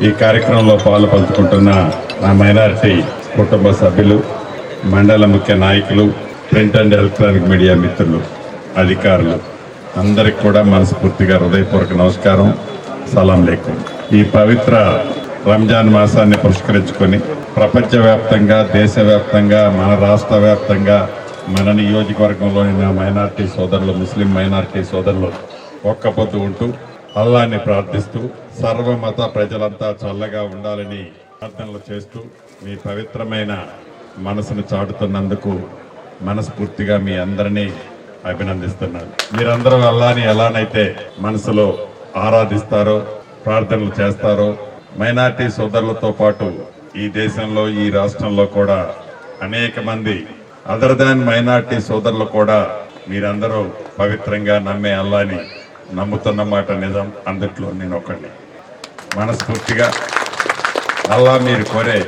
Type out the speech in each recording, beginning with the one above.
ఈ కార్యక్రమంలో పాల్పంచుకుంటున్న నా మైనారిటీ కుటుంబ సభ్యులు, మండల ముఖ్య నాయకులు, ప్రింట్ అండ్ ఎలక్ట్రానిక్ మీడియా మిత్రులు, అధికారులు అందరికి కూడా మనస్ఫూర్తిగా హృదయపూర్వక నమస్కారం, సలాం లేకుం. ఈ పవిత్ర రంజాన్ మాసాన్ని పురస్కరించుకొని ప్రపంచవ్యాప్తంగా, దేశవ్యాప్తంగా, మన రాష్ట్ర వ్యాప్తంగా, మన నియోజకవర్గంలోని నా మైనారిటీ సోదరులు, ముస్లిం మైనారిటీ సోదరులు ఒక్క పొద్దు ఉంటూ అల్లాహ్ని ప్రార్థిస్తూ సర్వమత ప్రజలంతా చల్లగా ఉండాలని ప్రార్థనలు చేస్తూ మీ పవిత్రమైన మనసును చాటుతున్నందుకు మనస్ఫూర్తిగా మీ అందరినీ అభినందిస్తున్నాను. మీరందరూ అల్లాహ్ని ఎలానైతే మనసులో ఆరాధిస్తారో, ప్రార్థనలు చేస్తారో, మైనారిటీ సోదరులతో పాటు ఈ దేశంలో, ఈ రాష్ట్రంలో కూడా అనేక మంది అదర్ దాన్ మైనారిటీ సోదరులు కూడా మీరందరూ పవిత్రంగా నమ్మే అల్లాహ్ని నమ్ముతున్నమాట నిజం. అందుట్లో నేను ఒకడిని. మనస్ఫూర్తిగా అల్లాహ్ మీరు కోరే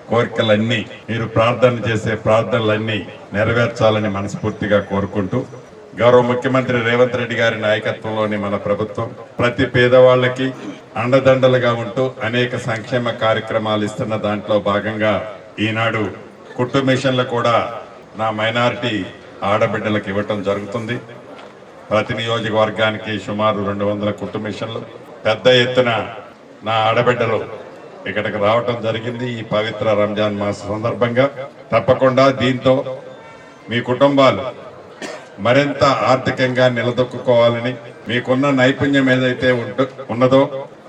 కోరికలన్నీ, మీరు ప్రార్థన చేసే ప్రార్థనలన్నీ నెరవేర్చాలని మనస్ఫూర్తిగా కోరుకుంటూ, గౌరవ ముఖ్యమంత్రి రేవంత్ రెడ్డి గారి నాయకత్వంలోని మన ప్రభుత్వం ప్రతి పేదవాళ్ళకి అండదండలుగా ఉంటూ అనేక సంక్షేమ కార్యక్రమాలు ఇస్తున్న దాంట్లో భాగంగా ఈనాడు కుట్టు మిషన్లు కూడా నా మైనారిటీ ఆడబిడ్డలకు ఇవ్వటం జరుగుతుంది. ప్రతి నియోజకవర్గానికి సుమారు 200 కుట్టు మిషన్లు పెద్ద ఎత్తున నా ఆడబిడ్డలు ఇక్కడికి రావటం జరిగింది ఈ పవిత్ర రంజాన్ మాస సందర్భంగా. తప్పకుండా దీంతో మీ కుటుంబాలు మరింత ఆర్థికంగా నిలదొక్కుకోవాలని, మీకున్న నైపుణ్యం ఏదైతే ఉన్నదో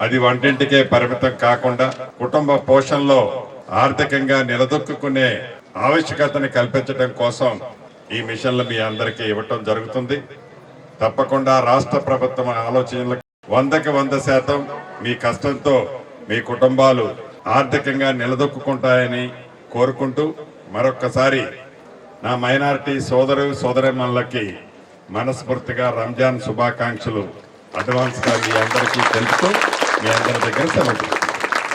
అది వంటింటికే పరిమితం కాకుండా కుటుంబ పోషణలో ఆర్థికంగా నిలదొక్కునే ఆవశ్యకతని కల్పించడం కోసం ఈ మిషన్లు మీ అందరికీ ఇవ్వటం జరుగుతుంది. తప్పకుండా రాష్ట్ర ప్రభుత్వం ఆలోచనలకు 100% మీ కష్టంతో మీ కుటుంబాలు ఆర్థికంగా నిలదొక్కుంటాయని కోరుకుంటూ మరొక్కసారి నా మైనారిటీ సోదరీమణులకి మనస్ఫూర్తిగా రంజాన్ శుభాకాంక్షలు అడ్వాన్స్ గా మీ అందరికీ తెలుపుతూ మీ అందరి దగ్గర సెలవు.